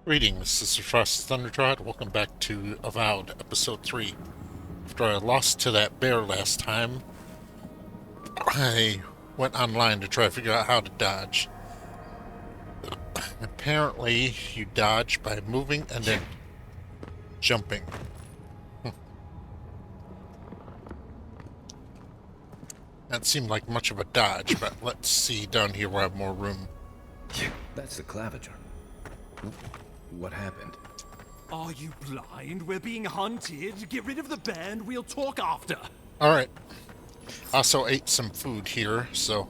Greetings, this is Frosty Thundertrod. Welcome back to Avowed, Episode 3. After I lost to that bear last time, I went online to try to figure out how to dodge. Apparently, you dodge by moving and then jumping. That seemed like much of a dodge, but let's see down here where I have more room. That's the claviger. What happened? Are you blind? We're being hunted. Get rid of the band. We'll talk after. Alright. Also ate some food here, so...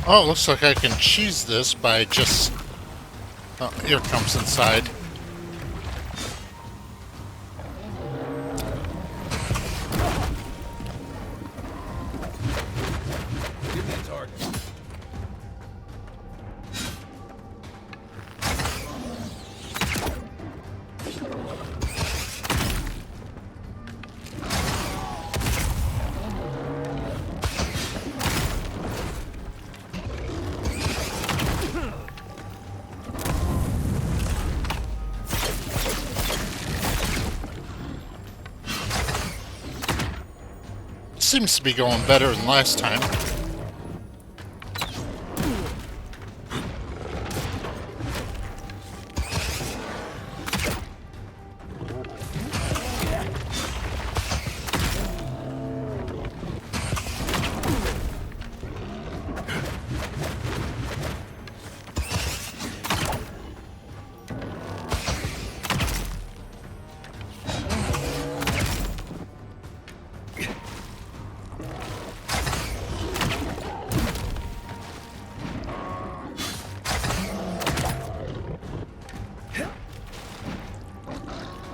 Oh, it looks like I can cheese this by just... Oh, here it comes inside. Give me a target. Seems to be going better than last time.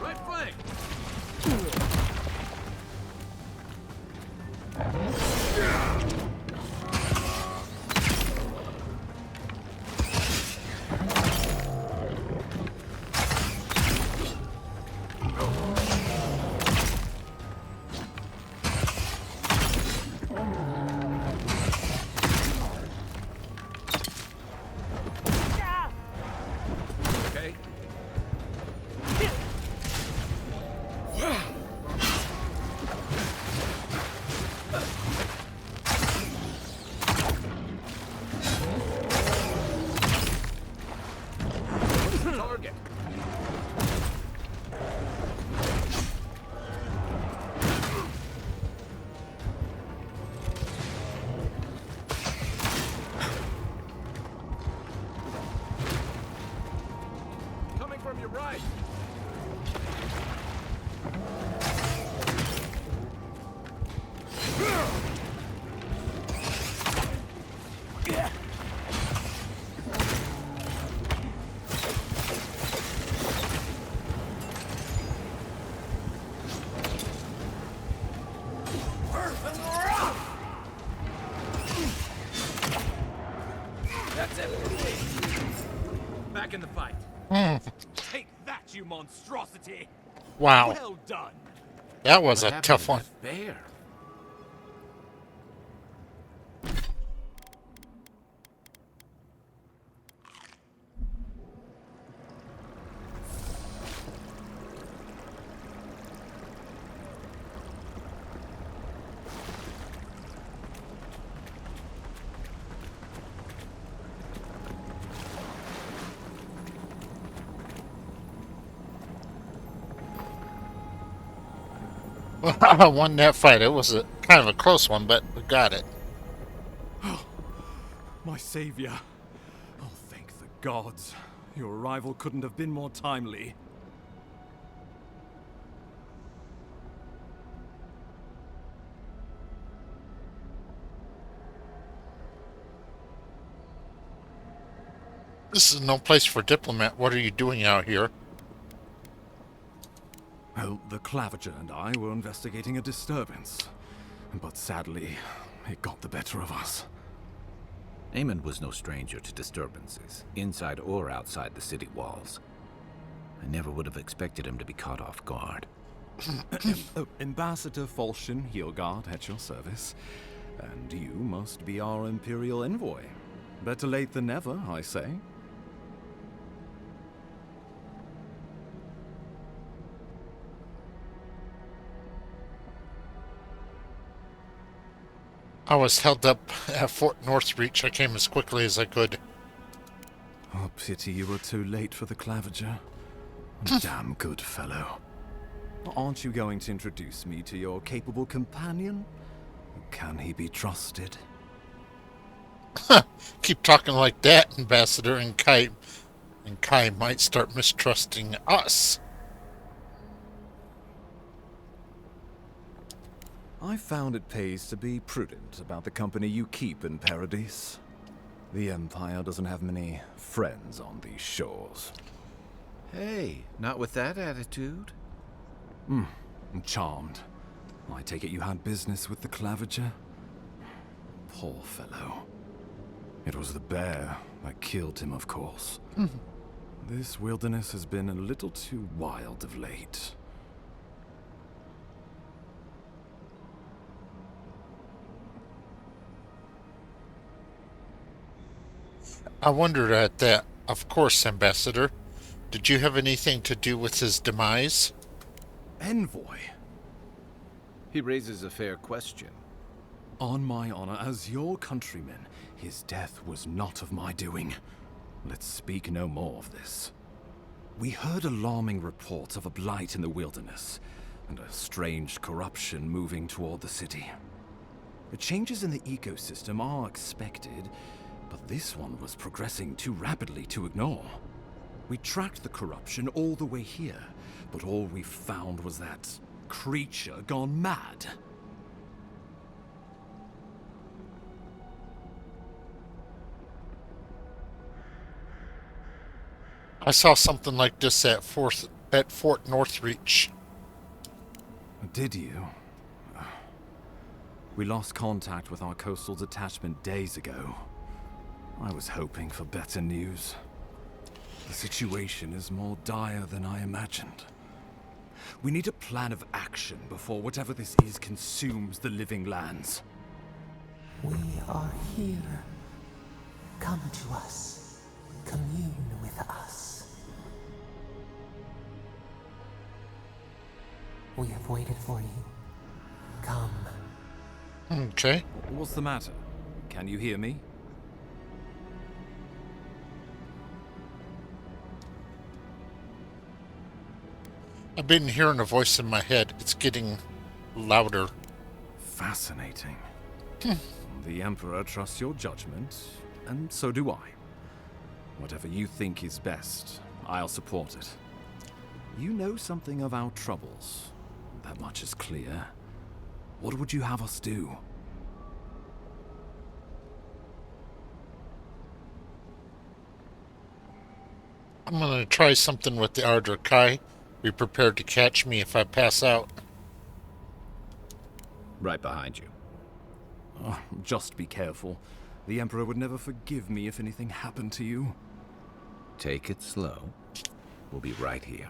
Right flank. Okay. Target. Coming from your right. That's it. Back in the fight. Take that, you monstrosity. Wow, Well done. that was What a happened tough to one. that bear? I won that fight. It was a kind of a close one, but we got it. My savior. Oh, thank the gods. Your arrival couldn't have been more timely. This is no place for a diplomat. What are you doing out here? Well, the Claviger and I were investigating a disturbance. But sadly, it got the better of us. Eamon was no stranger to disturbances, inside or outside the city walls. I never would have expected him to be caught off guard. Ambassador Falchion Heelguard at your service. And you must be our Imperial envoy. Better late than never, I say. I was held up at Fort Northreach. I came as quickly as I could. Oh, pity you were too late for the Claviger. Damn good fellow. Aren't you going to introduce me to your capable companion? Can he be trusted? Keep talking like that, Ambassador, and Kai might start mistrusting us. I found it pays to be prudent about the company you keep in Paradise. The Empire doesn't have many friends on these shores. Hey, not with that attitude. I'm charmed. I take it you had business with the Claviger? Poor fellow. It was the bear that killed him, of course. This wilderness has been a little too wild of late. I wondered at that. Of course, Ambassador. Did you have anything to do with his demise? Envoy? He raises a fair question. On my honor as your countryman, his death was not of my doing. Let's speak no more of this. We heard alarming reports of a blight in the wilderness, and a strange corruption moving toward the city. The changes in the ecosystem are expected, but this one was progressing too rapidly to ignore. We tracked the corruption all the way here, but all we found was that creature gone mad. I saw something like this at Fort Northreach. Did you? We lost contact with our coastal detachment days ago. I was hoping for better news. The situation is more dire than I imagined. We need a plan of action before whatever this is consumes the living lands. We are here. Come to us. Commune with us. We have waited for you. Come. Okay. What's the matter? Can you hear me? I've been hearing a voice in my head. It's getting louder. Fascinating. The Emperor trusts your judgment, and so do I. Whatever you think is best, I'll support it. You know something of our troubles. That much is clear. What would you have us do? I'm gonna try something with the Ardor Kai. Be prepared to catch me if I pass out. Right behind you. Oh, just be careful. The Emperor would never forgive me if anything happened to you. Take it slow. We'll be right here.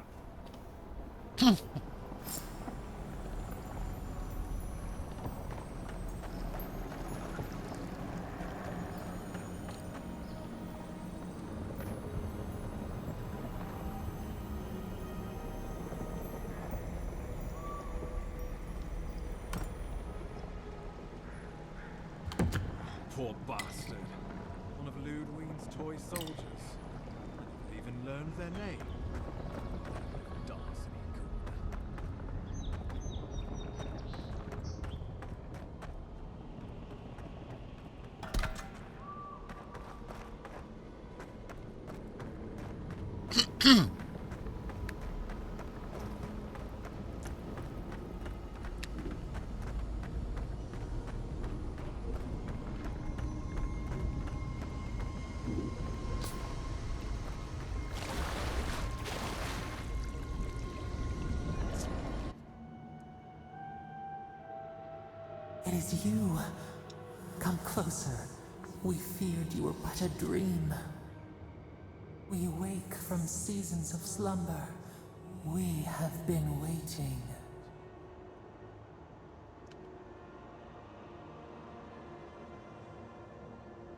Poor bastard. One of Ludwig's toy soldiers. They even learned their name. Darcy good. It is you. Come closer. We feared you were but a dream. We wake from seasons of slumber. We have been waiting.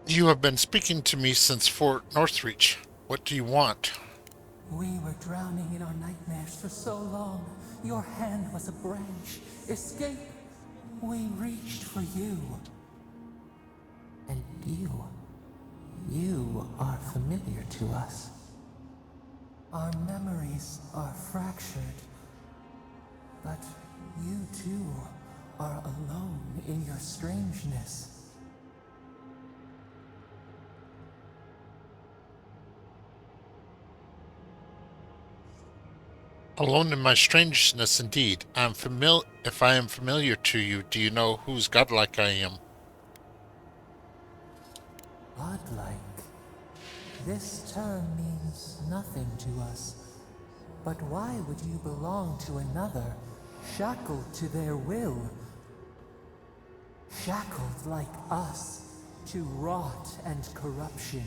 You have been speaking to me since Fort Northreach. What do you want? We were drowning in our nightmares for so long. Your hand was a branch. Escape! We reached for you. And you are familiar to us. Our memories are fractured. But you too are alone in your strangeness. Alone in my strangeness, indeed. If I am familiar to you, do you know whose godlike I am? Godlike. This term means nothing to us. But why would you belong to another, shackled to their will? Shackled like us to rot and corruption.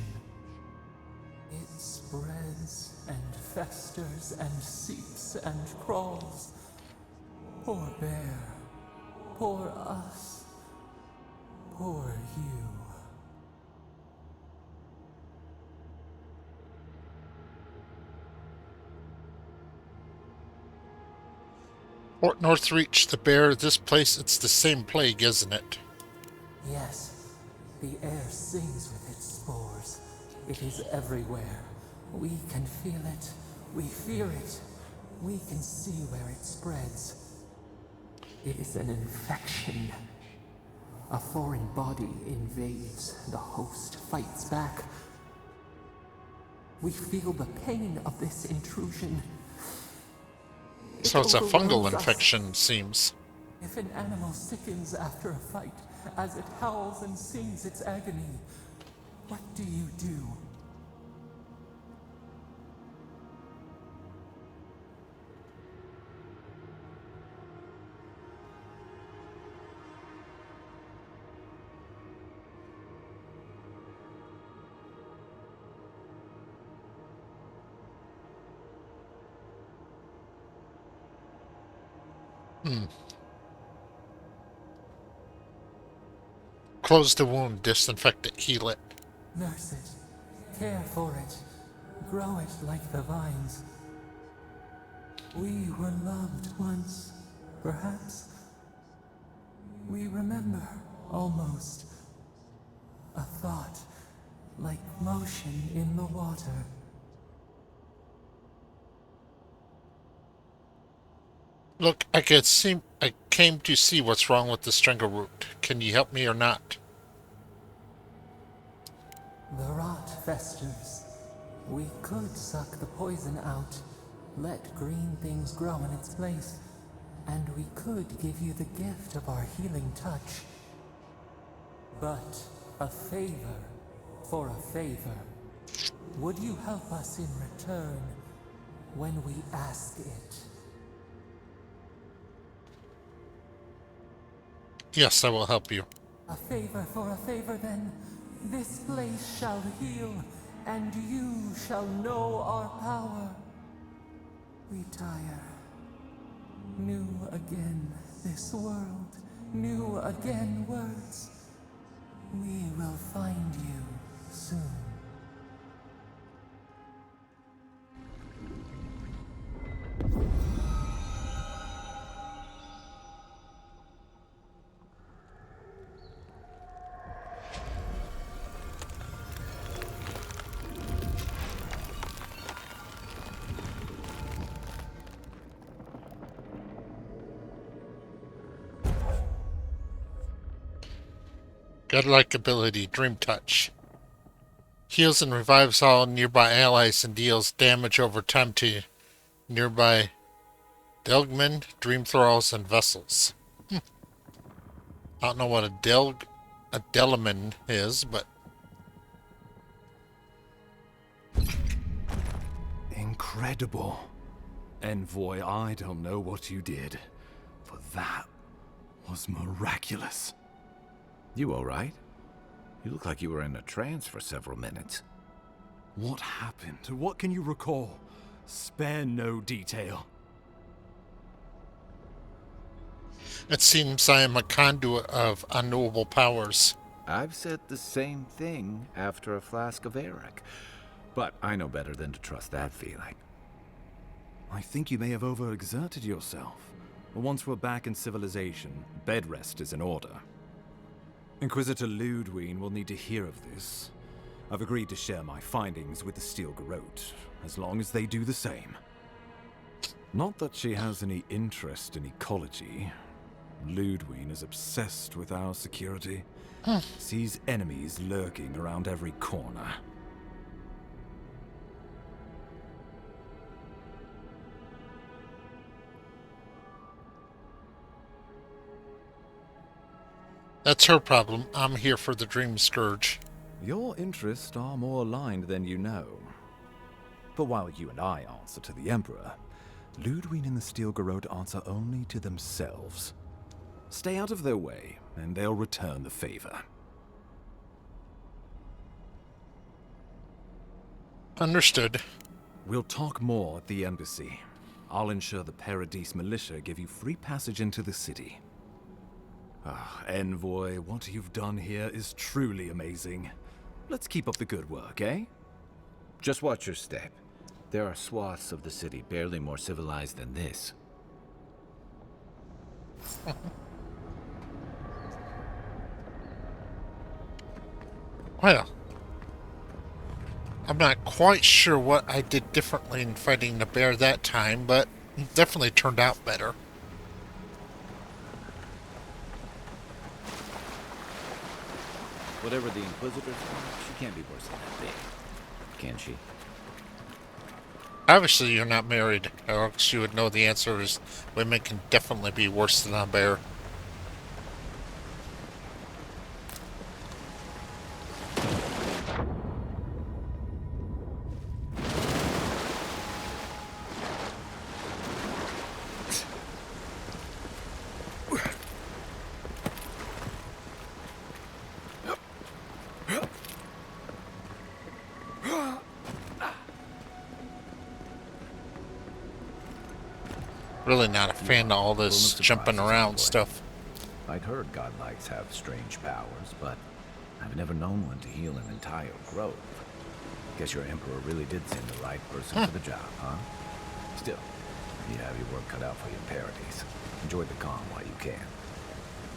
It spreads and festers and seeps and crawls. Poor bear. Poor us. Poor you. Fort Northreach, the bear, this place, it's the same plague, isn't it? Yes, the air sings with its spores. It is everywhere. We can feel it. We fear it. We can see where it spreads. It is an infection. A foreign body invades. The host fights back. We feel the pain of this intrusion. So it's a fungal overwhelms us. infection, seems. If an animal sickens after a fight, as it howls and sings its agony, what do you do? Close the wound, disinfect it, heal it. Nurse it, care for it, grow it like the vines. We were loved once, perhaps. We remember, almost. A thought, like motion in the water. Look, I came to see what's wrong with the strangleroot. Can you help me or not? The rot festers. We could suck the poison out, let green things grow in its place, and we could give you the gift of our healing touch. But a favor for a favor. Would you help us in return when we ask it? Yes, I will help you. A favor for a favor, then. This place shall heal, and you shall know our power. We tire. New again this world, new again words. We will find you soon. Godlike ability, Dream Touch. Heals and revives all nearby allies and deals damage over time to nearby Delgmen, Dream Thralls, and Vessels. I don't know what a Delman is, but Incredible. Envoy, I don't know what you did, but that was miraculous. You all right? You look like you were in a trance for several minutes. What happened? What can you recall? Spare no detail. it seems I am a conduit of unknowable powers. I've said the same thing after a flask of Eric, but I know better than to trust that feeling. I think you may have overexerted yourself. Once we're back in civilization, bed rest is in order. Inquisitor Ludwig will need to hear of this. I've agreed to share my findings with the Steel Garrote, as long as they do the same. Not that she has any interest in ecology. Ludwig is obsessed with our security. Sees enemies lurking around every corner. That's her problem. I'm here for the Dream Scourge. Your interests are more aligned than you know. But while you and I answer to the Emperor, Ludwig and the Steel Garrote answer only to themselves. Stay out of their way, and they'll return the favor. Understood. We'll talk more at the embassy. I'll ensure the Paradise militia give you free passage into the city. Envoy, what you've done here is truly amazing. Let's keep up the good work, eh? Just watch your step. There are swaths of the city barely more civilized than this. Well, I'm not quite sure what I did differently in fighting the bear that time, but it definitely turned out better. Whatever the Inquisitors are, she can't be worse than that big. Can she? Obviously, you're not married, or else you would know the answer is women can definitely be worse than a bear. Really not a fan of all this jumping around stuff. I'd heard godlikes have strange powers, but I've never known one to heal an entire grove. Guess your Emperor really did send the right person for the job, huh? Still, you have your work cut out for your Paradise. Enjoy the calm while you can.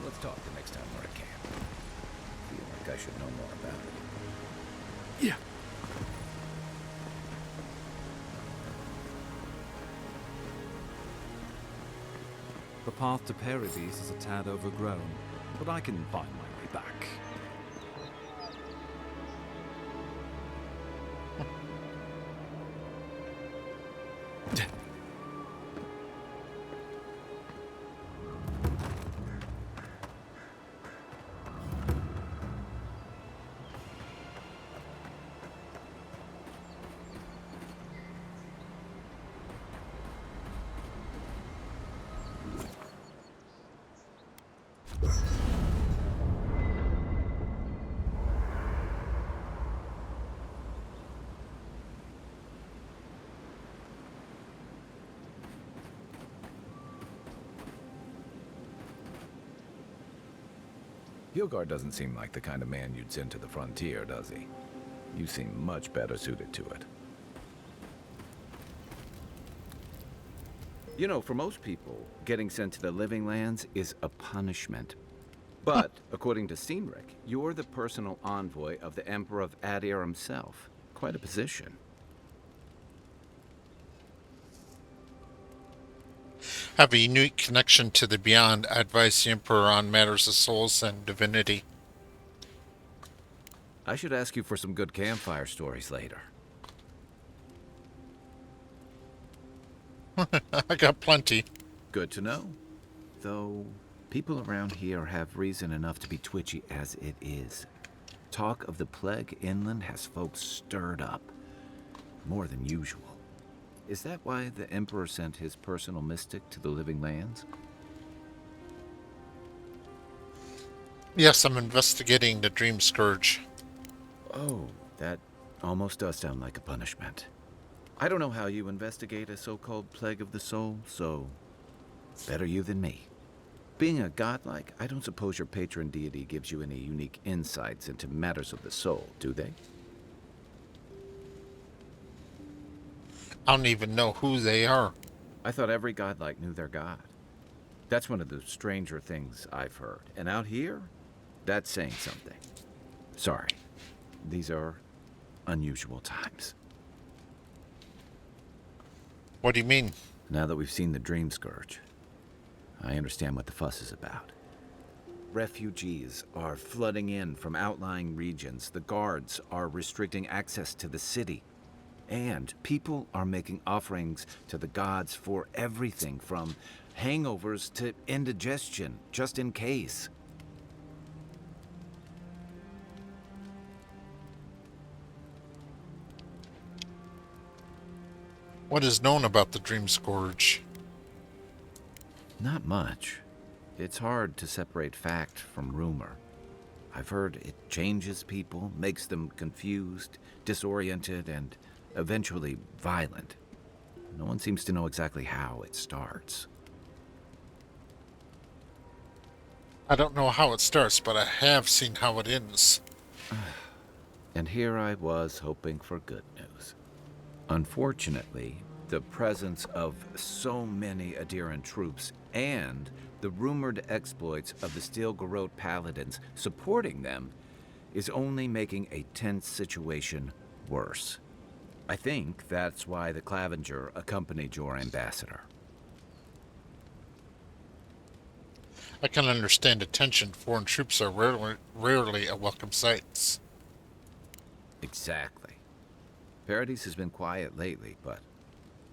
Let's talk the next time we're at camp. Feel like I should know more about it. Yeah. The path to Paradise is a tad overgrown, but I can find my way back. Hilgard doesn't seem like the kind of man you'd send to the frontier, does he? You seem much better suited to it. You know, for most people, getting sent to the Living Lands is a punishment. But, according to Steenrick, you're the personal envoy of the Emperor of Adir himself. Quite a position. Have a unique connection to the Beyond. I advise the Emperor on matters of souls and divinity. I should ask you for some good campfire stories later. I got plenty. Good to know. Though, people around here have reason enough to be twitchy as it is. Talk of the plague inland has folks stirred up. More than usual. Is that why the Emperor sent his personal mystic to the Living Lands? Yes, I'm investigating the Dream Scourge. Oh, that almost does sound like a punishment. I don't know how you investigate a so-called plague of the soul, so better you than me. Being a godlike, I don't suppose your patron deity gives you any unique insights into matters of the soul, do they? I don't even know who they are. I thought every godlike knew their god. That's one of the stranger things I've heard. And out here, that's saying something. Sorry, these are unusual times. What do you mean? Now that we've seen the Dream Scourge, I understand what the fuss is about. Refugees are flooding in from outlying regions. The guards are restricting access to the city. And people are making offerings to the gods for everything from hangovers to indigestion, just in case. What is known about the Dream Scourge? Not much. It's hard to separate fact from rumor. I've heard it changes people, makes them confused, disoriented, and eventually violent. No one seems to know exactly how it starts. I don't know how it starts, but I have seen how it ends. And here I was hoping for good news. Unfortunately, the presence of so many Adiran troops and the rumored exploits of the Steel Garrote Paladins supporting them is only making a tense situation worse. I think that's why the Clavenger accompanied your ambassador. I can understand the tension. Foreign troops are rarely a welcome sight. Exactly. Paradise has been quiet lately, but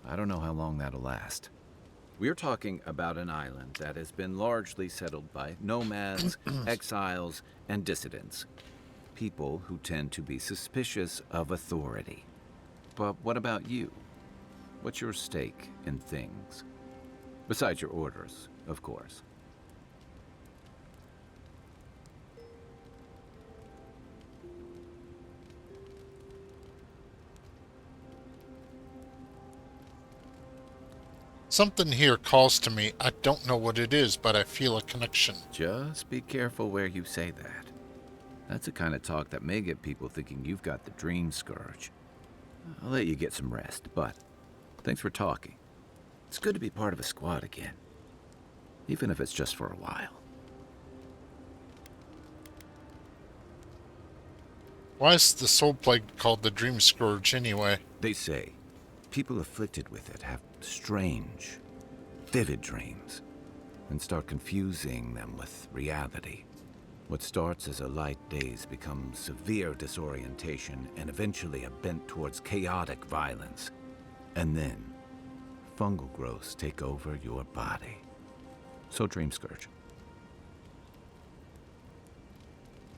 I don't know how long that'll last. We're talking about an island that has been largely settled by nomads, exiles, and dissidents. People who tend to be suspicious of authority. But what about you? What's your stake in things? Besides your orders, of course. Something here calls to me. I don't know what it is, but I feel a connection. Just be careful where you say that. That's the kind of talk that may get people thinking you've got the Dream Scourge. I'll let you get some rest, but thanks for talking. It's good to be part of a squad again. Even if it's just for a while. Why is the soul plague called the Dream Scourge anyway? They say people afflicted with it have strange, vivid dreams and start confusing them with reality. What starts as a light daze becomes severe disorientation and eventually a bent towards chaotic violence. And then, fungal growths take over your body. So Dream Scourge.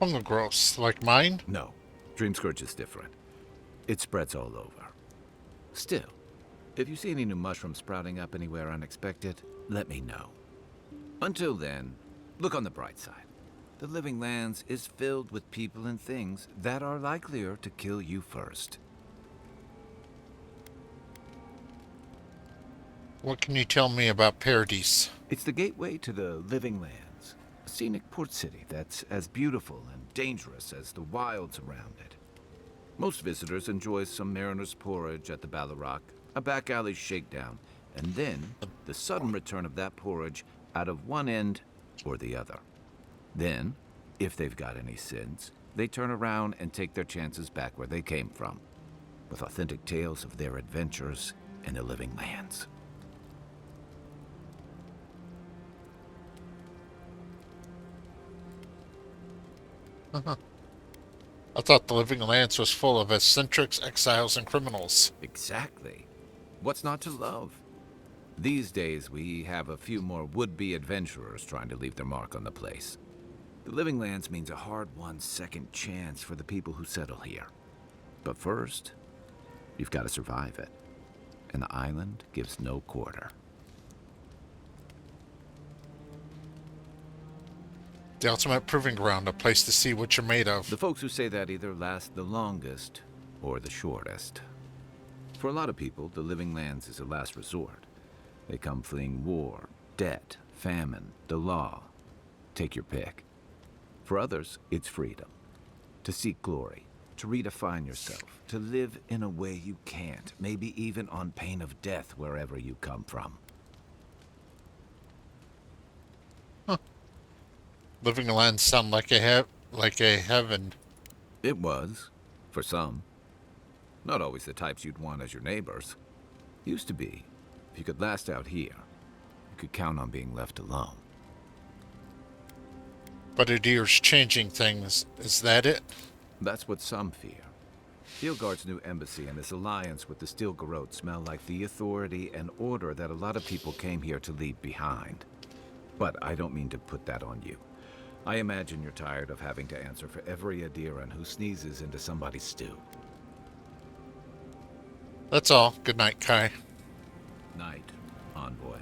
Fungal growths, like mine? No, Dream Scourge is different. It spreads all over. Still, if you see any new mushrooms sprouting up anywhere unexpected, let me know. Until then, look on the bright side. The Living Lands is filled with people and things that are likelier to kill you first. What can you tell me about Paradise? It's the gateway to the Living Lands, a scenic port city that's as beautiful and dangerous as the wilds around it. Most visitors enjoy some mariner's porridge at the Ballarrock, a back alley shakedown, and then the sudden return of that porridge out of one end or the other. Then, if they've got any sense, they turn around and take their chances back where they came from, with authentic tales of their adventures in the Living Lands. I thought the Living Lands was full of eccentrics, exiles, and criminals. Exactly. What's not to love? These days, we have a few more would-be adventurers trying to leave their mark on the place. The Living Lands means a hard-won second chance for the people who settle here. But first, you've got to survive it. And the island gives no quarter. The ultimate proving ground, a place to see what you're made of. The folks who say that either last the longest or the shortest. For a lot of people, the Living Lands is a last resort. They come fleeing war, debt, famine, the law. Take your pick. For others, it's freedom. To seek glory, to redefine yourself, to live in a way you can't, maybe even on pain of death wherever you come from. Living Lands sound like a heaven. It was, for some. Not always the types you'd want as your neighbors. Used to be. If you could last out here, you could count on being left alone. But Adir's changing things. Is that it? That's what some fear. Fieldguard's new embassy and his alliance with the Steel Garrote smell like the authority and order that a lot of people came here to leave behind. But I don't mean to put that on you. I imagine you're tired of having to answer for every Adiran who sneezes into somebody's stew. That's all. Good night, Kai. Night, envoy.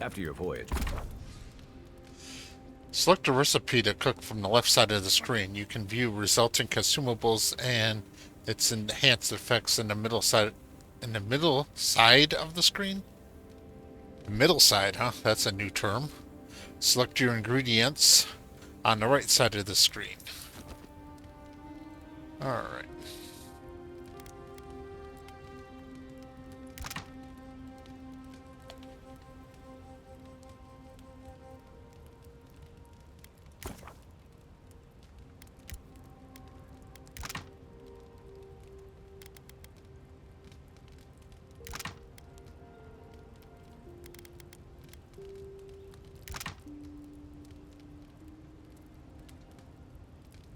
After your voyage. Select a recipe to cook from the left side of the screen. You can view resulting consumables and its enhanced effects in the middle side. In the middle side of the screen? The middle side, huh? That's a new term. Select your ingredients on the right side of the screen. Alright.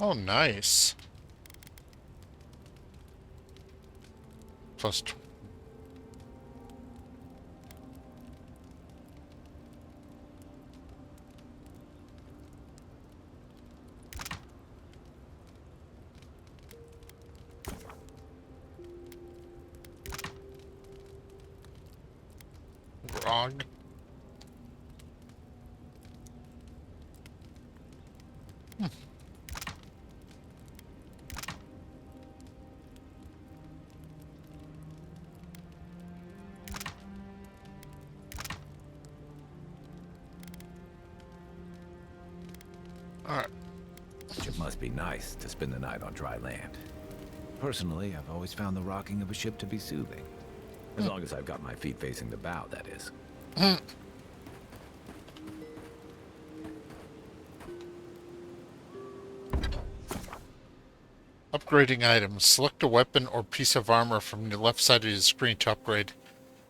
Oh, nice. Plus grog. Alright. It must be nice to spend the night on dry land. Personally, I've always found the rocking of a ship to be soothing. As long as I've got my feet facing the bow, that is. Upgrading items. Select a weapon or piece of armor from the left side of the screen to upgrade.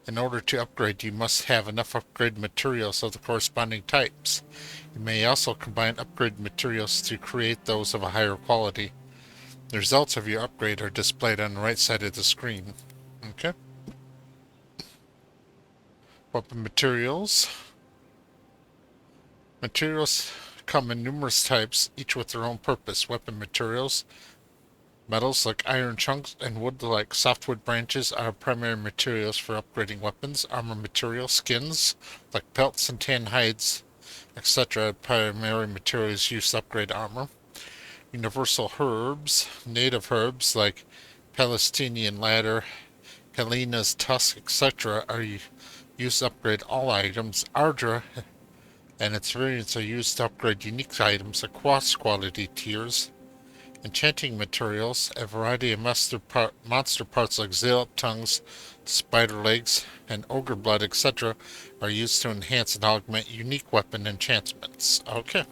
In order to upgrade, you must have enough upgrade materials of the corresponding types. You may also combine upgrade materials to create those of a higher quality. The results of your upgrade are displayed on the right side of the screen. Okay. Weapon materials. Materials come in numerous types, each with their own purpose. Weapon materials. Metals like iron chunks and wood like softwood branches are primary materials for upgrading weapons. Armor materials, skins like pelts and tan hides, etc. are primary materials used to upgrade armor. Universal herbs, native herbs like Palestinian ladder, Helena's tusk, etc. are used to upgrade all items. Ardra and its variants are used to upgrade unique items across quality tiers. Enchanting materials, a variety of monster parts like Zilip tongues, spider legs, and ogre blood, etc. are used to enhance and augment unique weapon enchantments. Okay.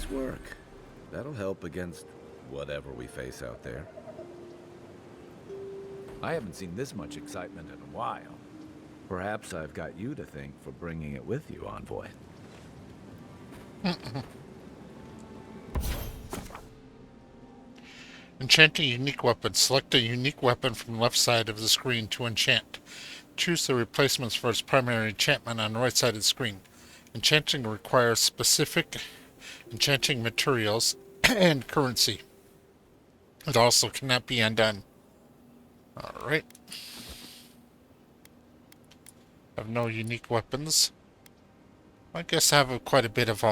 Nice work. That'll help against whatever we face out there. I haven't seen this much excitement in a while. Perhaps I've got you to thank for bringing it with you, Envoy. Enchanting unique weapon. Select a unique weapon from the left side of the screen to enchant. Choose the replacements for its primary enchantment on the right side of the screen. Enchanting requires specific enchanting materials and currency. It also cannot be undone. Alright. Have no unique weapons. I guess I have quite a bit of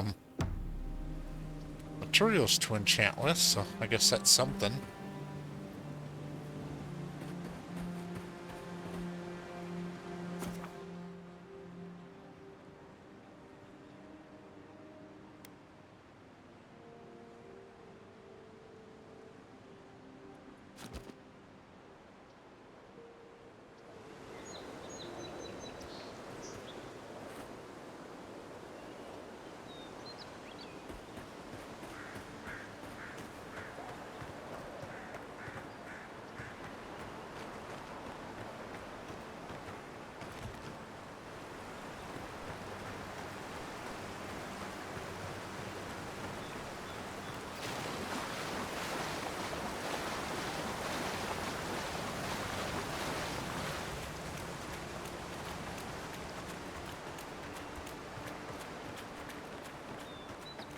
materials to enchant with, so I guess that's something.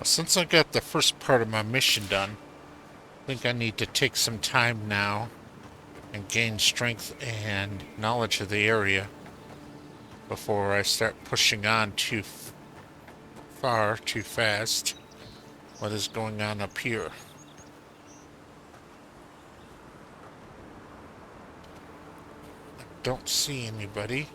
Since I got the first part of my mission done, I think I need to take some time now and gain strength and knowledge of the area before I start pushing on too far, too fast. What is going on up here? I don't see anybody.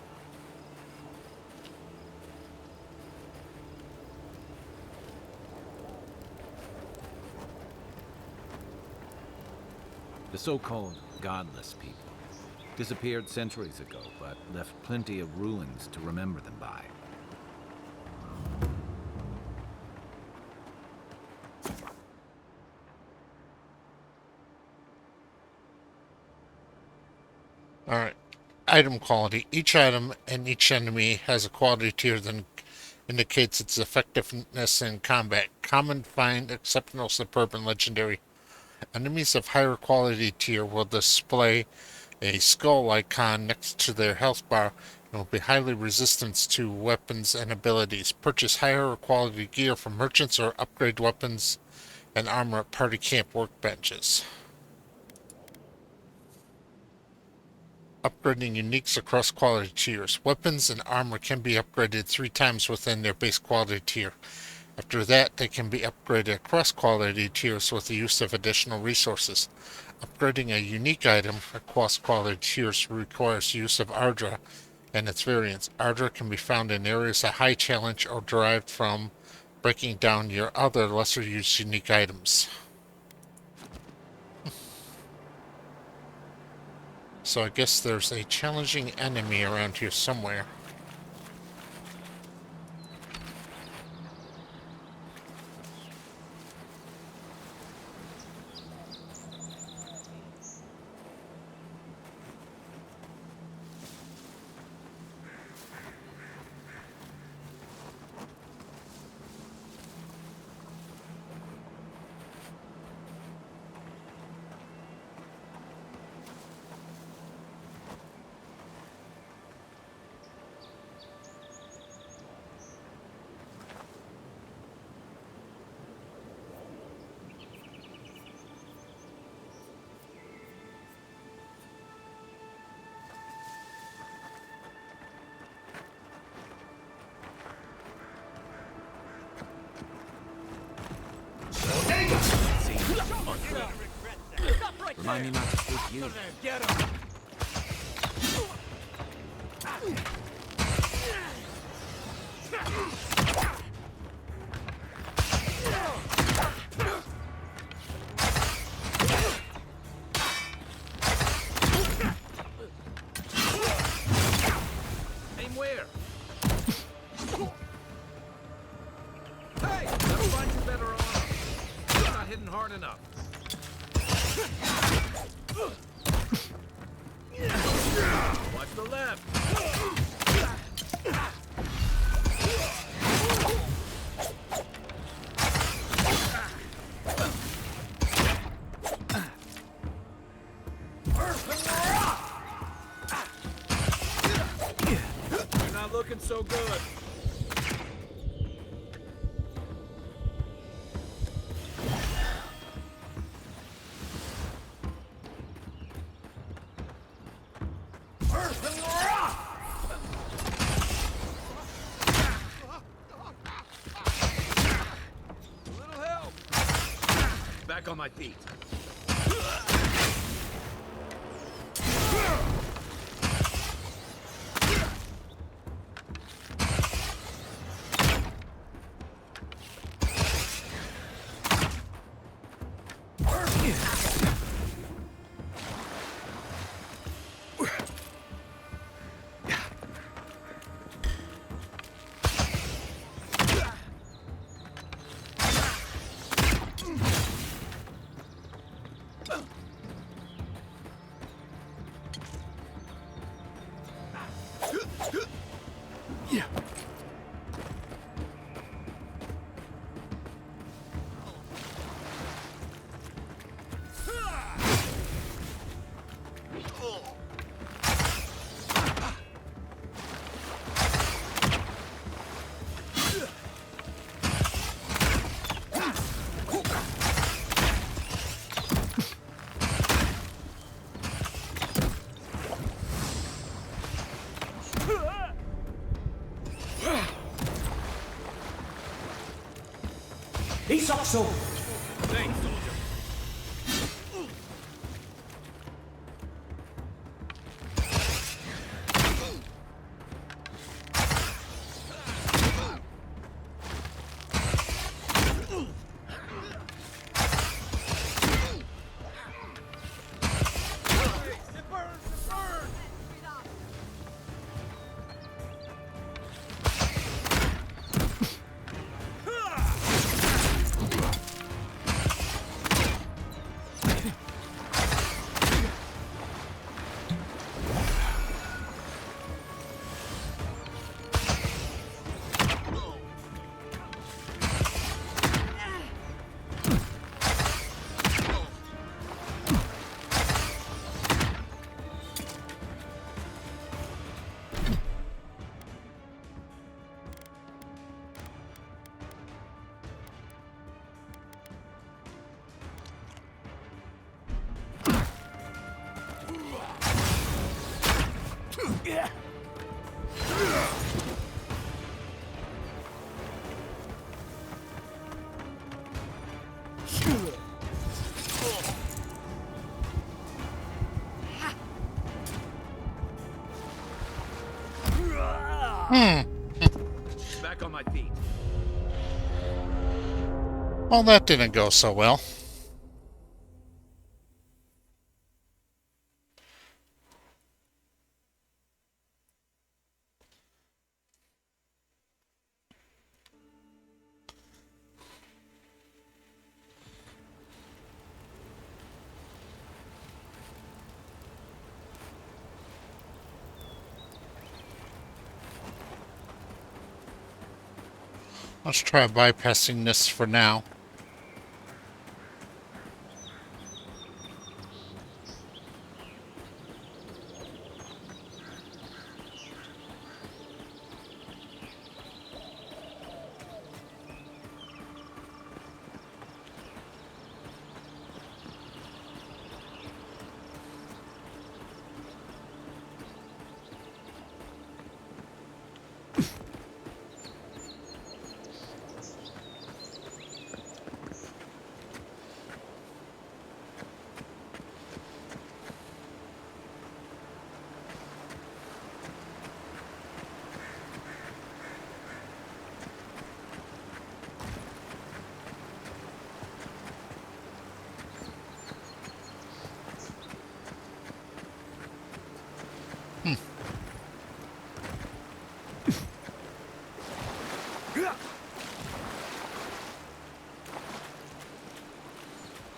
The so-called godless people disappeared centuries ago, but left plenty of ruins to remember them by. Alright. Item quality. Each item and each enemy has a quality tier that indicates its effectiveness in combat. Common, fine, exceptional, superb, and legendary. Enemies of higher quality tier will display a skull icon next to their health bar and will be highly resistant to weapons and abilities. Purchase higher quality gear from merchants or upgrade weapons and armor at party camp workbenches. Upgrading uniques across quality tiers. Weapons and armor can be upgraded 3 times within their base quality tier. After that, they can be upgraded across quality tiers with the use of additional resources. Upgrading a unique item across quality tiers requires use of Ardra and its variants. Ardra can be found in areas of high challenge or derived from breaking down your other lesser used unique items. So I guess there's a challenging enemy around here somewhere. Remind me not to shoot you. Get him! Aim where? Hey! That'll find you better on. looking so good. A little help. Back on my feet. Isakso! Thanks, soldier. It burns! It burns! Back on my feet. Well, that didn't go so well. Let's try bypassing this for now.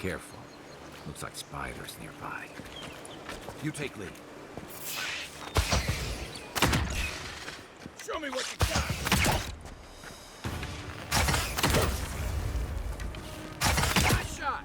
Careful. Looks like spiders nearby. You take lead. Show me what you got. Nice shot.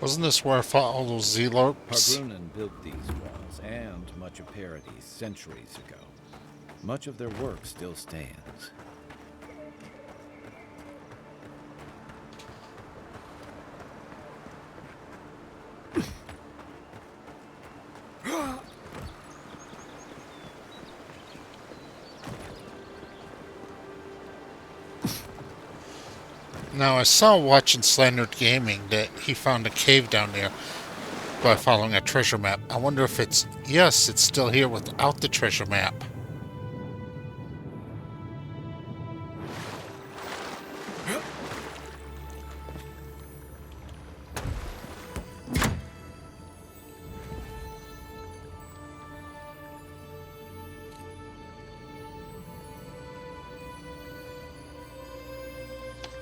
Wasn't this where I fought all those Zealots? Hargrunnen built these walls and much of Paradis centuries ago. Much of their work still stands. Now, I saw watching Slandered Gaming that he found a cave down there by following a treasure map. I wonder if it's... Yes, it's still here without the treasure map.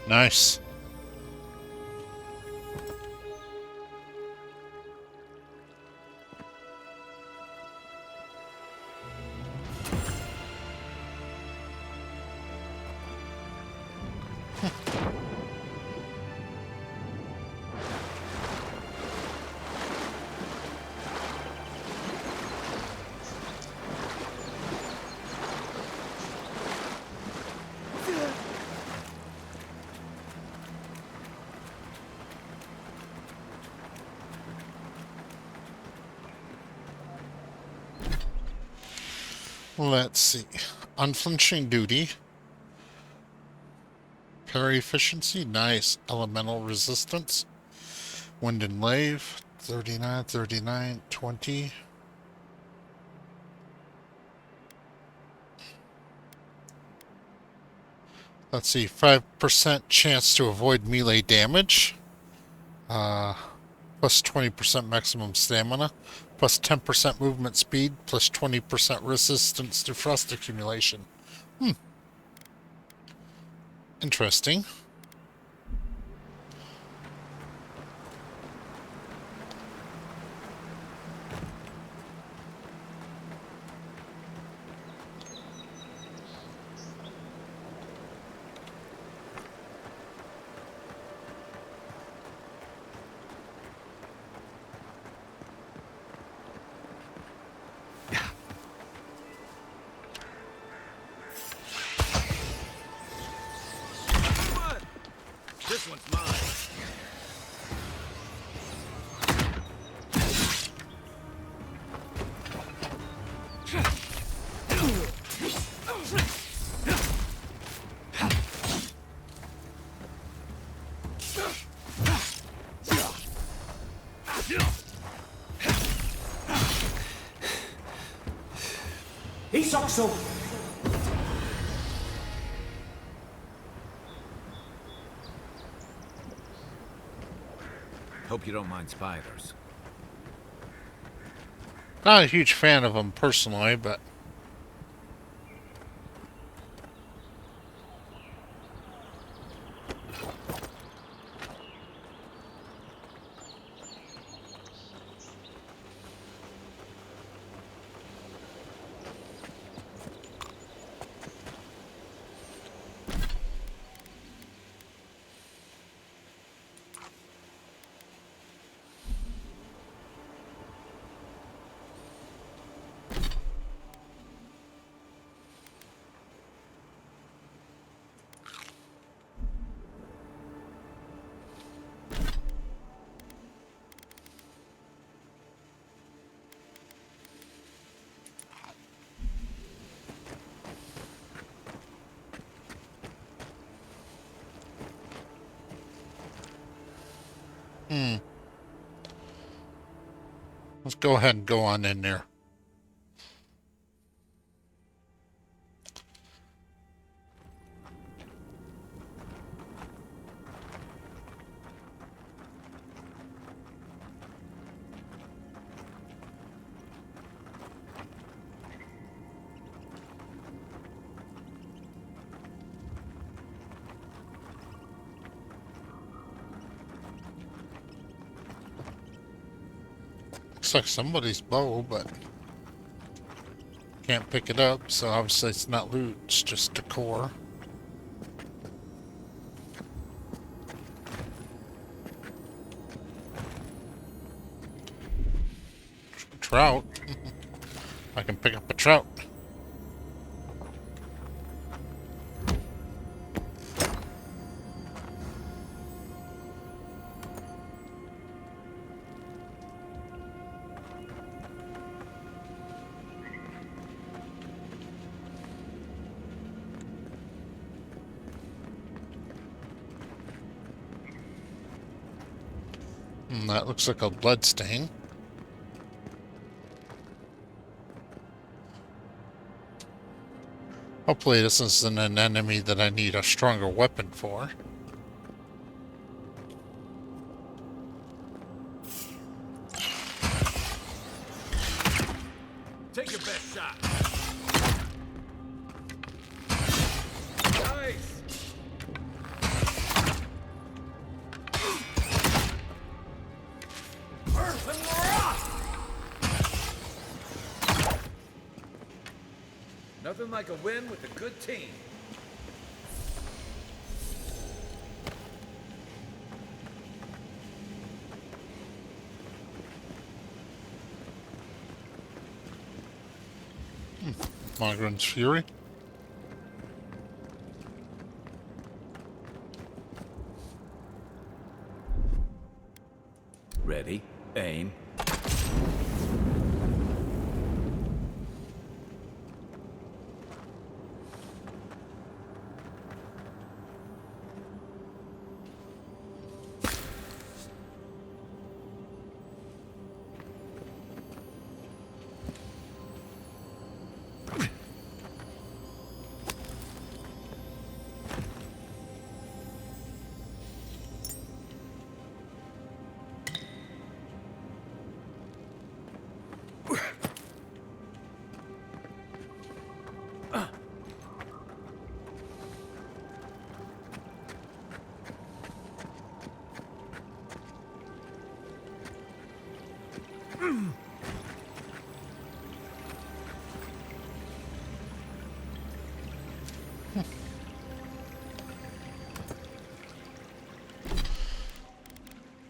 Nice. Let's see. Unflinching duty. Parry efficiency. Nice. Elemental resistance. Wind and lave. 39, 39, 20. Let's see. 5% chance to avoid melee damage. Plus 20% maximum stamina. Plus 10% movement speed, plus 20% resistance to frost accumulation. Interesting. This one's mine. Hope you don't mind spiders. Not a huge fan of them personally, but... Let's go ahead and go on in there. Looks like somebody's bow, but can't pick it up, so obviously it's not loot, it's just decor. Trout. I can pick up a trout. That looks like a blood stain. Hopefully this isn't an enemy that I need a stronger weapon for. Take your best shot. Nice. Nothing like a win with a good team. Mogren's Fury. Ready, aim.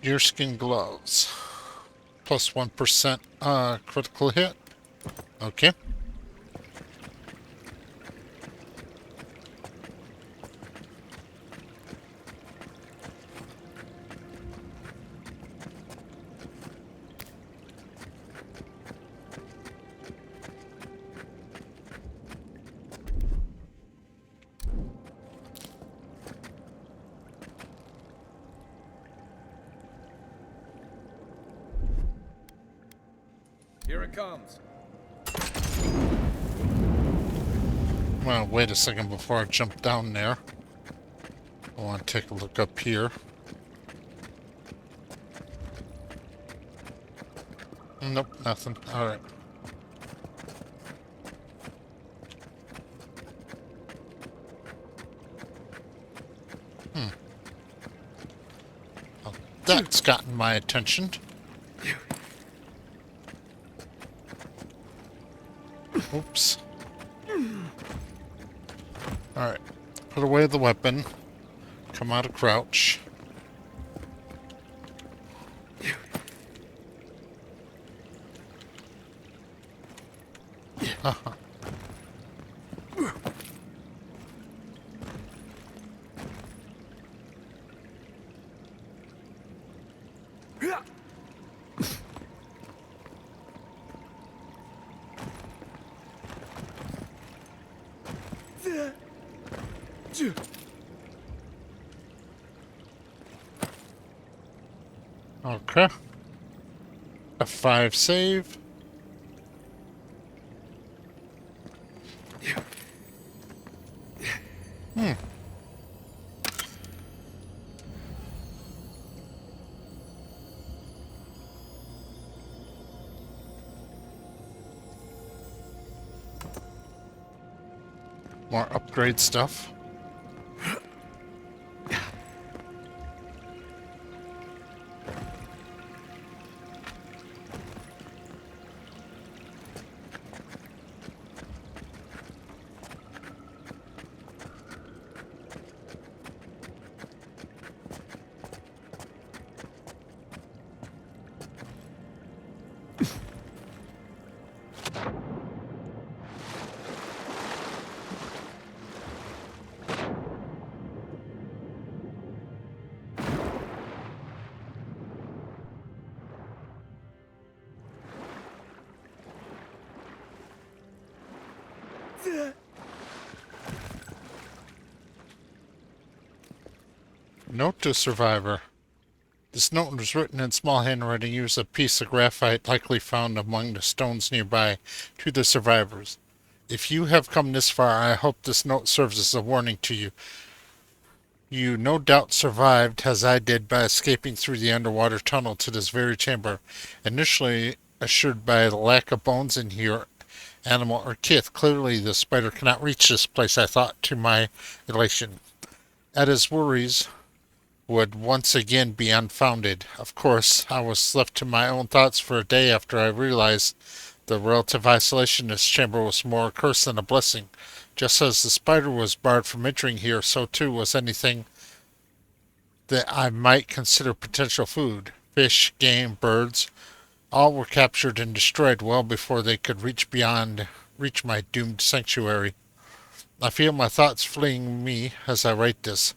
Deerskin gloves. Plus 1% critical hit. Okay. Here it comes. Well, wait a second before I jump down there. I want to take a look up here. Nope, nothing. Alright. Well, that's gotten my attention. Oops. Alright. Put away the weapon. Come out of crouch. Uh-huh. Okay. F5 save. More upgrade stuff. Note to survivor. This note was written in small handwriting using a piece of graphite likely found among the stones nearby to the survivors. If you have come this far, I hope this note serves as a warning to you. You no doubt survived, as I did, by escaping through the underwater tunnel to this very chamber. Initially assured by the lack of bones in here, animal or kith, clearly the spider cannot reach this place, I thought to my elation. At his worries would once again be unfounded. Of course, I was left to my own thoughts for a day after I realized the relative isolation in this chamber was more a curse than a blessing. Just as the spider was barred from entering here, so too was anything that I might consider potential food. Fish, game, birds, all were captured and destroyed well before they could reach my doomed sanctuary. I feel my thoughts fleeing me as I write this,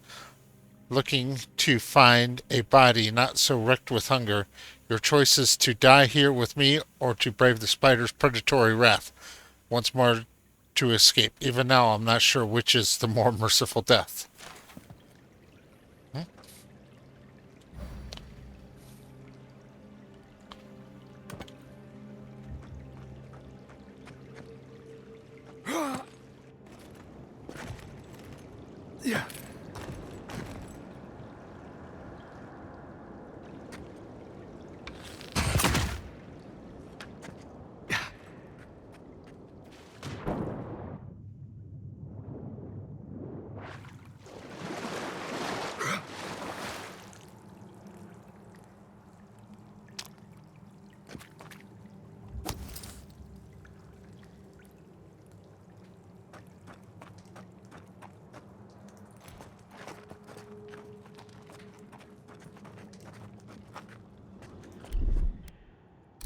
looking to find a body not so wrecked with hunger. Your choice is to die here with me or to brave the spider's predatory wrath once more to escape. Even now, I'm not sure which is the more merciful death. Yeah.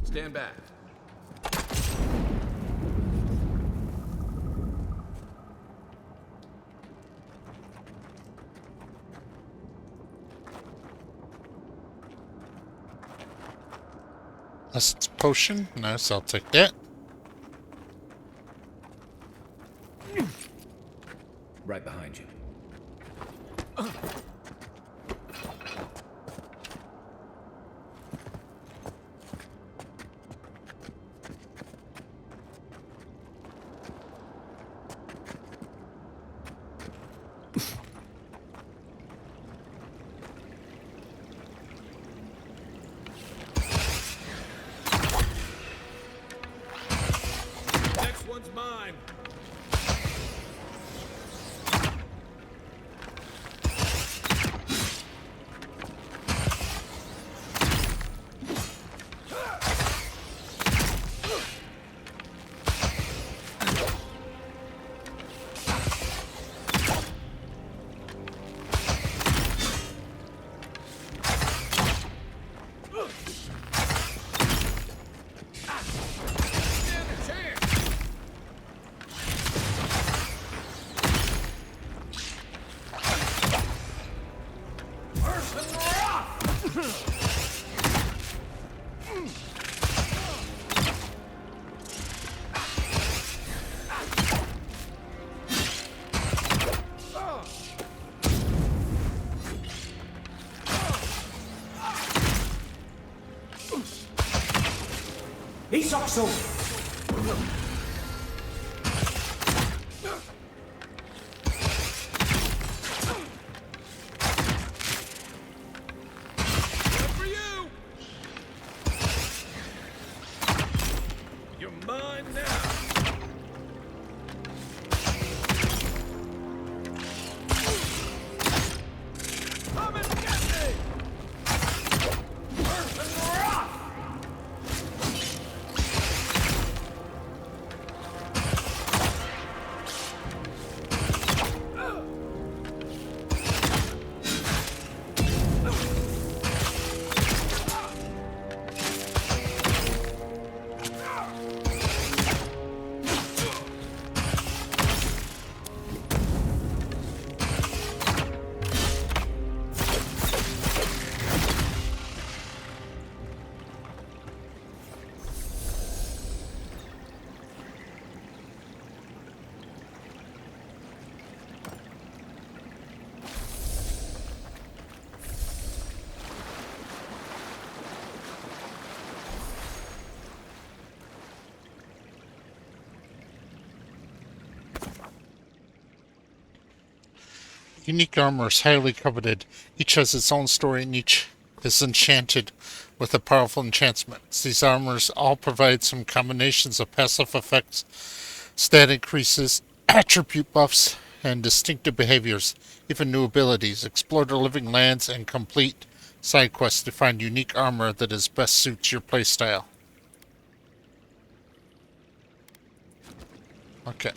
Stand back. Essence potion. Nice, I'll take that. Right behind you. Next one's mine. Isokso! For you. You're mine now. Come and get me. Earth and rock. Unique armor is highly coveted. Each has its own story and each is enchanted with a powerful enchantment. These armors all provide some combinations of passive effects, stat increases, attribute buffs, and distinctive behaviors, even new abilities. Explore the living lands and complete side quests to find unique armor that is best suits your playstyle. Okay.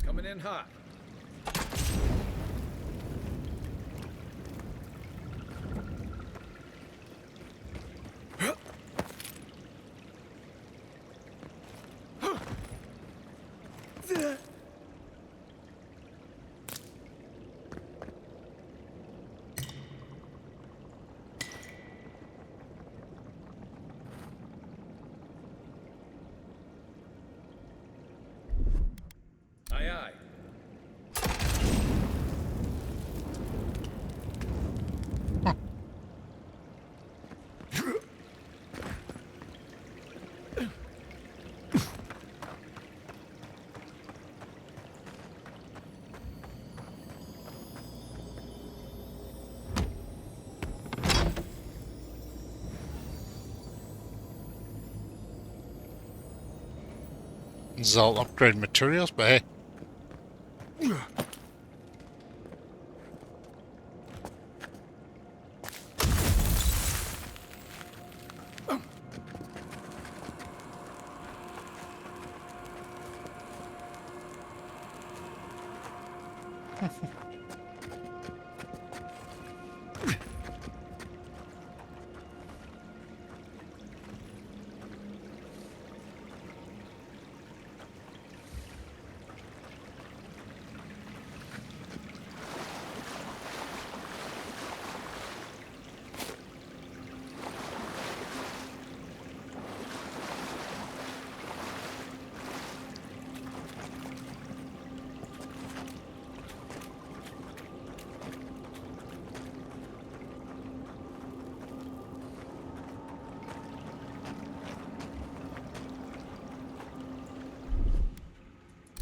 Coming in hot. Aye, aye. These are all upgrade materials, but hey.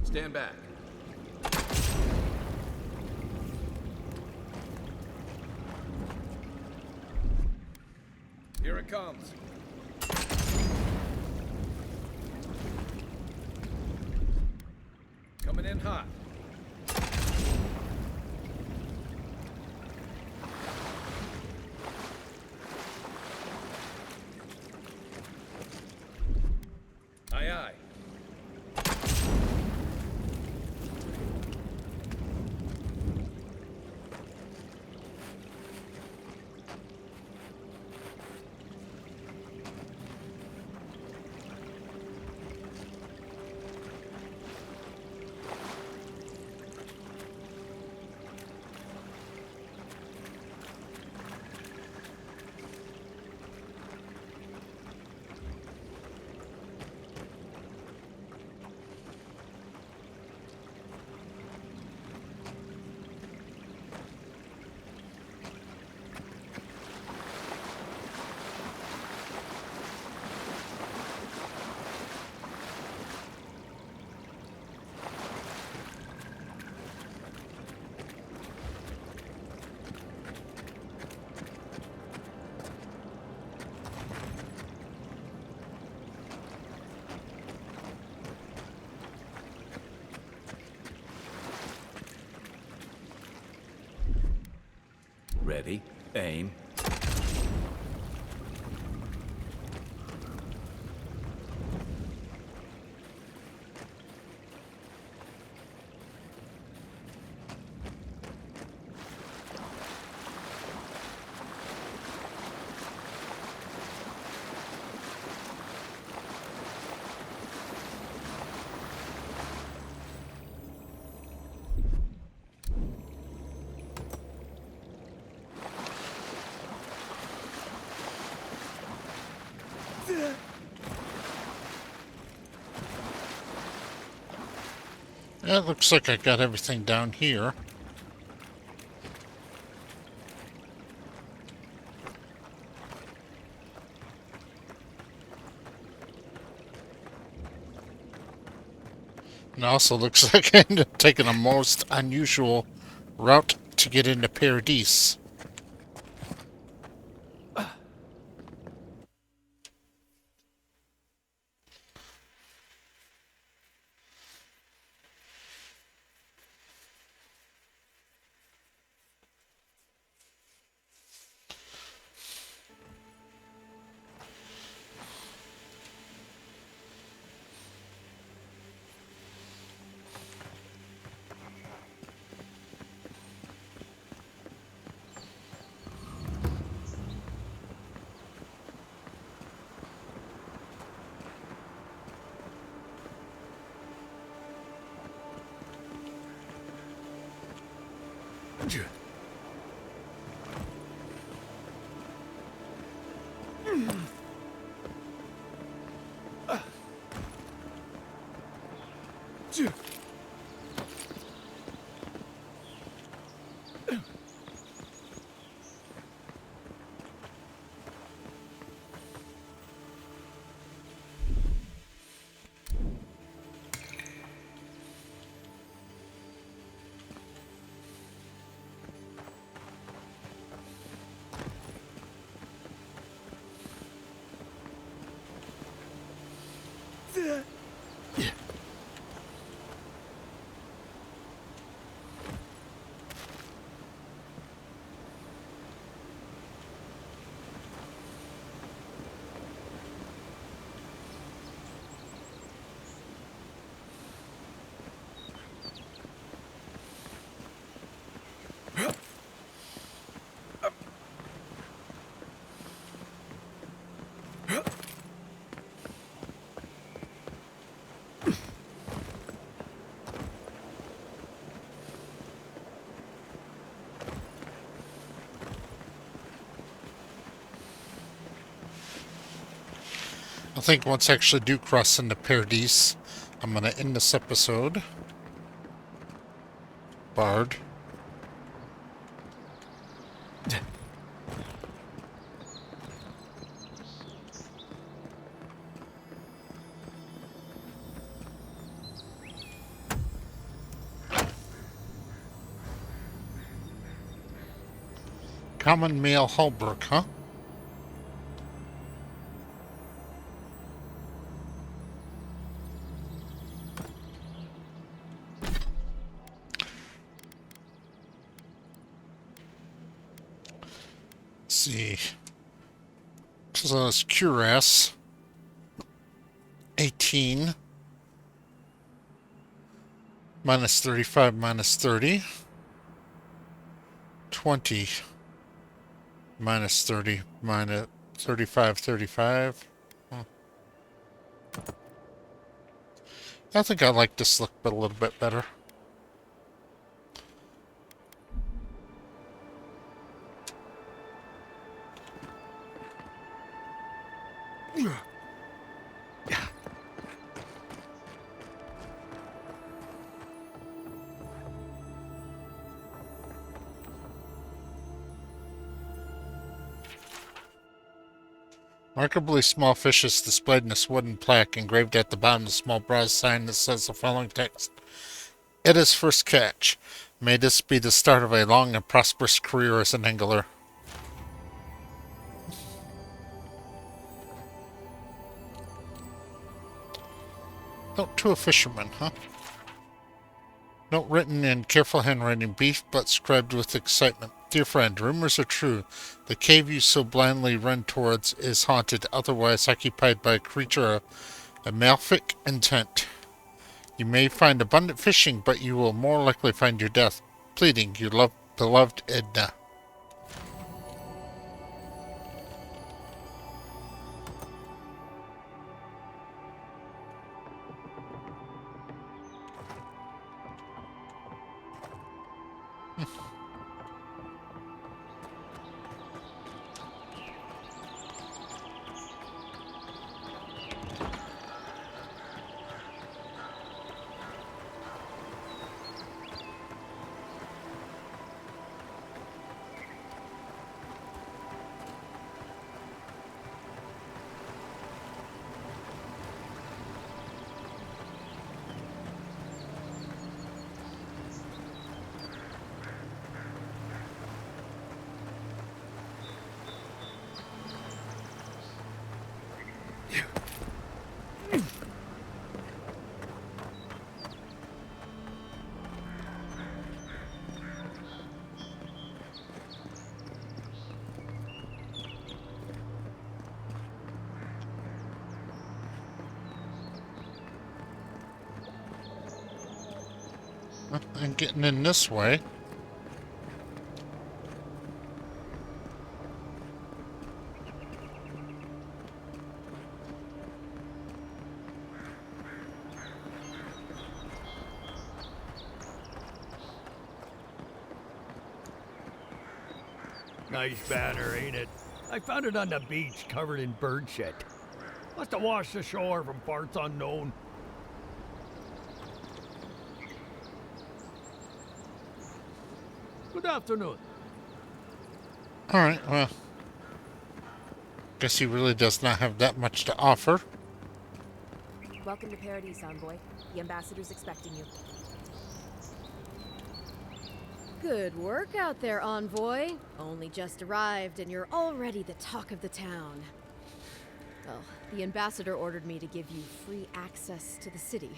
Stand back. Here it comes. Coming in hot. Aye, aye. Ready, aim. Yeah, it looks like I got everything down here. And it also looks like I ended up taking a most unusual route to get into Paradise. I think once I actually do cross into Paradise, I'm going to end this episode. Bard. Common male Hallbrook, huh? Let's see. So it's Cuirass. 18. Minus 35, minus 30. 20. Minus 30, minus 35, 35. I think I like this look but a little bit better. Remarkably small fishes displayed in this wooden plaque engraved at the bottom of the small brass sign that says the following text. It is first catch. May this be the start of a long and prosperous career as an angler. Note to a fisherman, huh? Note written in careful handwriting, brief but scribed with excitement. Dear friend, rumors are true. The cave you so blindly run towards is haunted, otherwise occupied by a creature of malefic intent. You may find abundant fishing, but you will more likely find your death. Pleading, your beloved Edna. And getting in this way. Nice banner, ain't it? I found it on the beach, covered in bird shit. Must have washed ashore from parts unknown. Good afternoon. Alright, well. Guess he really does not have that much to offer. Welcome to Paradise, Envoy. The ambassador's expecting you. Good work out there, Envoy. Only just arrived and you're already the talk of the town. Well, the ambassador ordered me to give you free access to the city.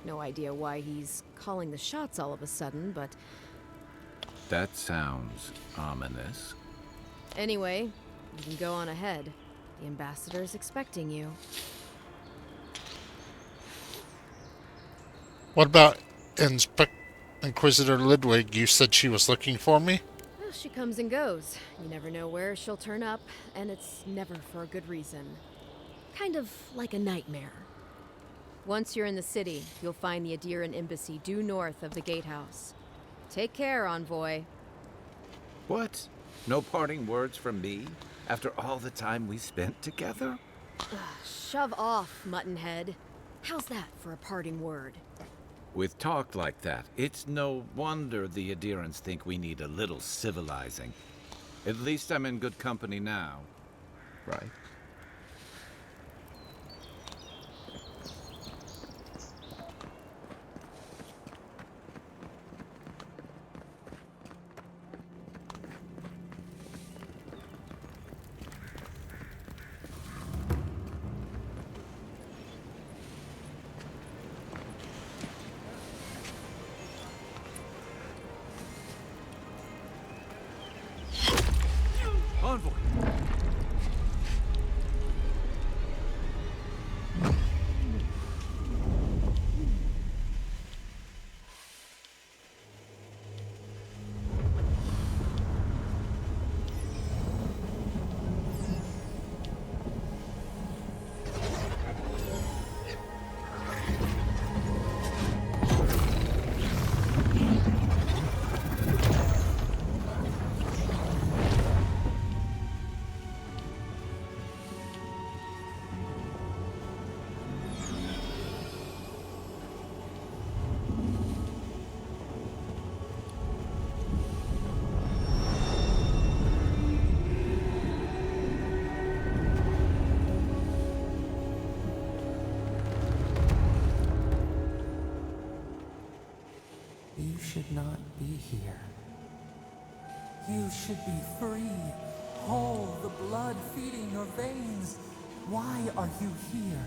No idea why he's calling the shots all of a sudden, but... That sounds ominous. Anyway, you can go on ahead. The ambassador's expecting you. What about Inquisitor Ludwig? You said she was looking for me? Well, she comes and goes. You never know where she'll turn up, and it's never for a good reason. Kind of like a nightmare. Once you're in the city, you'll find the Adiran embassy due north of the gatehouse. Take care, Envoy. What? No parting words from me? After all the time we spent together? Shove off, Muttonhead. How's that for a parting word? With talk like that, it's no wonder the Adirans think we need a little civilizing. At least I'm in good company now, right? Envoy! You should not be here. You should be free, whole, the blood feeding your veins. Why are you here?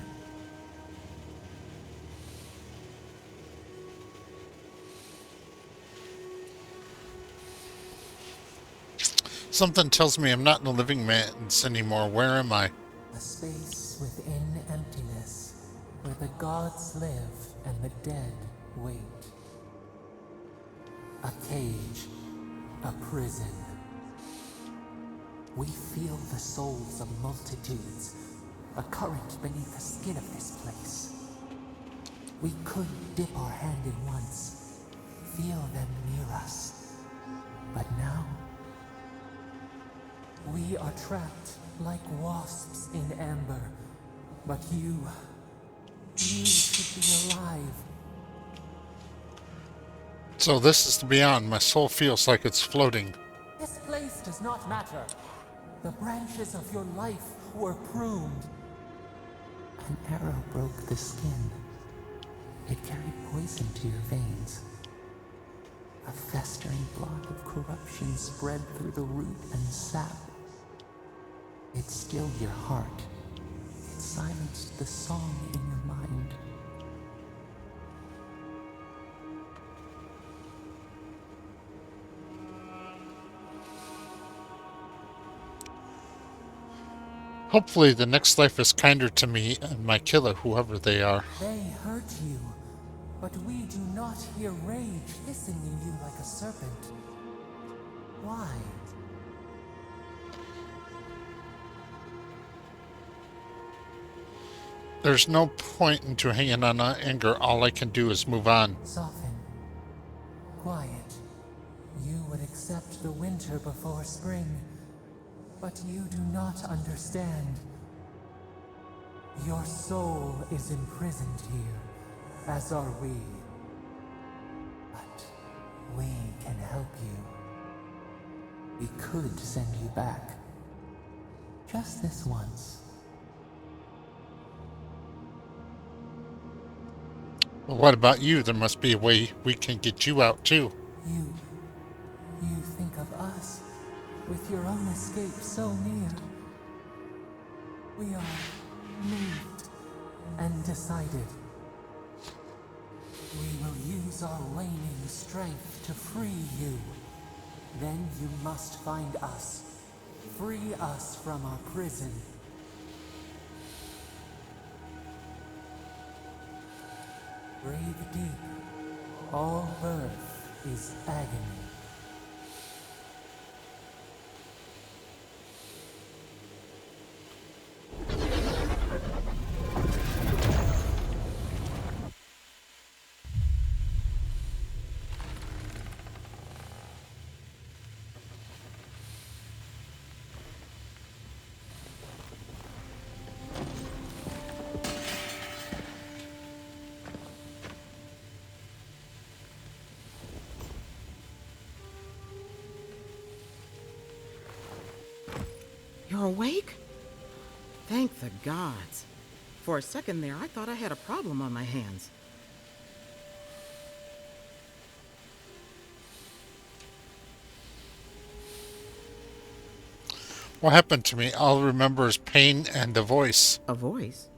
Something tells me I'm not in the living man's anymore. Where am I? A space within emptiness, where the gods live and the dead wait. A cage, a prison. We feel the souls of multitudes, a current beneath the skin of this place. We could dip our hand in once, feel them near us. But now, we are trapped like wasps in amber. But you should be alive. So this is the beyond. My soul feels like it's floating. This place does not matter. The branches of your life were pruned. An arrow broke the skin. It carried poison to your veins. A festering blot of corruption spread through the root and sap. It stilled your heart. It silenced the song in your mind. Hopefully the next life is kinder to me and my killer, whoever they are. They hurt you, but we do not hear rage hissing in you like a serpent. Why? There's no point into hanging on to anger. All I can do is move on. Soften. Quiet. You would accept the winter before spring, but you do not understand. Your soul is imprisoned here, as are we. But we can help you. We could send you back. Just this once. Well, what about you? There must be a way we can get you out too. You think of us, with your own escape so near. We are moved and decided. We will use our waning strength to free you. Then you must find us. Free us from our prison. Breathe deep. All birth is agony. You're awake? Thank the gods. For a second there, I thought I had a problem on my hands. What happened to me? All I remember is pain and a voice. A voice?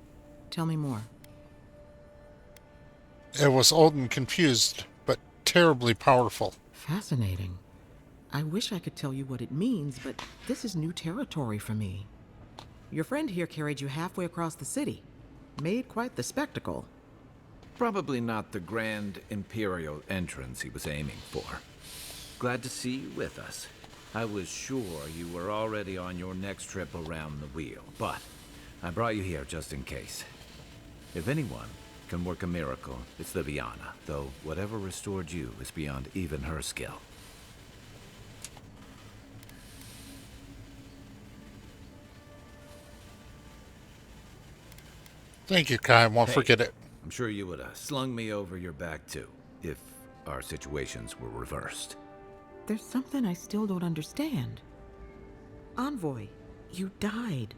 Tell me more. It was old and confused, but terribly powerful. Fascinating. I wish I could tell you what it means, but this is new territory for me. Your friend here carried you halfway across the city. Made quite the spectacle. Probably not the grand imperial entrance he was aiming for. Glad to see you with us. I was sure you were already on your next trip around the wheel, but I brought you here just in case. If anyone can work a miracle, it's Liviana, though whatever restored you is beyond even her skill. Thank you, Kai. I won't forget it. I'm sure you would have slung me over your back too, if our situations were reversed. There's something I still don't understand. Envoy, you died.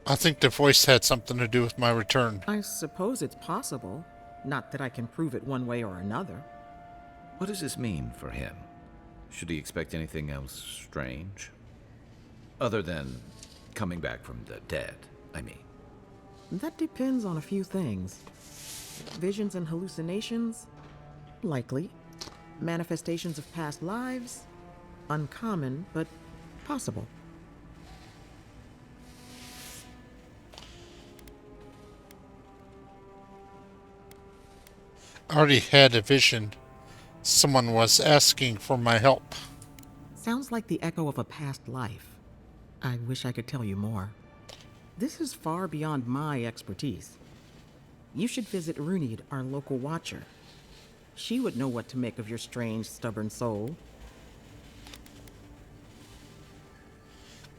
I think the voice had something to do with my return. I suppose it's possible. Not that I can prove it one way or another. What does this mean for him? Should he expect anything else strange? Other than coming back from the dead, I mean. That depends on a few things. Visions and hallucinations? Likely. Manifestations of past lives? Uncommon, but possible. I already had a vision. Someone was asking for my help. Sounds like the echo of a past life. I wish I could tell you more. This is far beyond my expertise. You should visit Runid, our local watcher. She would know what to make of your strange, stubborn soul.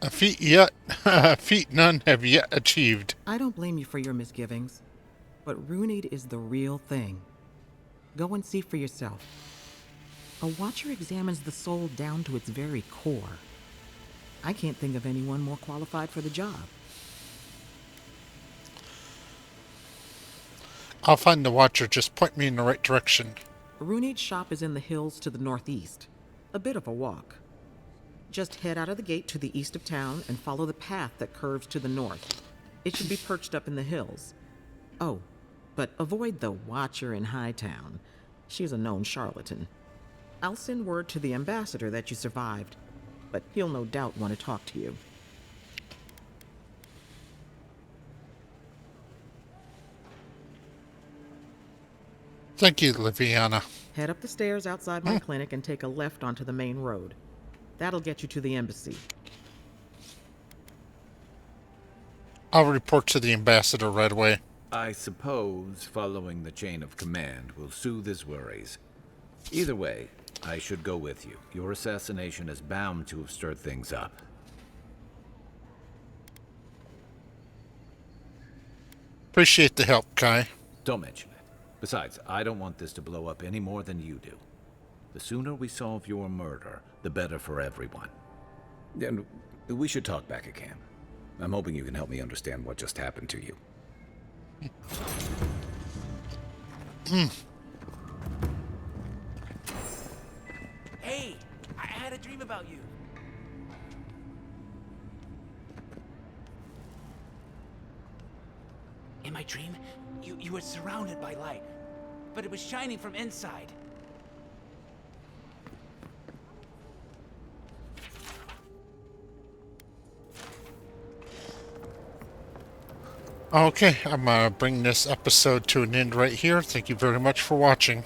A feat none have yet achieved. I don't blame you for your misgivings, but Runid is the real thing. Go and see for yourself. A watcher examines the soul down to its very core. I can't think of anyone more qualified for the job. I'll find the watcher. Just point me in the right direction. Runid's shop is in the hills to the northeast. A bit of a walk. Just head out of the gate to the east of town and follow the path that curves to the north. It should be perched up in the hills. Oh, but avoid the Watcher in Hightown. She's a known charlatan. I'll send word to the ambassador that you survived, but he'll no doubt want to talk to you. Thank you, Liviana. Head up the stairs outside my clinic and take a left onto the main road. That'll get you to the embassy. I'll report to the ambassador right away. I suppose following the chain of command will soothe his worries. Either way, I should go with you. Your assassination is bound to have stirred things up. Appreciate the help, Kai. Don't mention it. Besides, I don't want this to blow up any more than you do. The sooner we solve your murder, the better for everyone. And we should talk back at camp. I'm hoping you can help me understand what just happened to you. Hey, I had a dream about you. In my dream, you were surrounded by light, but it was shining from inside. Okay, I'm going to bring this episode to an end right here. Thank you very much for watching.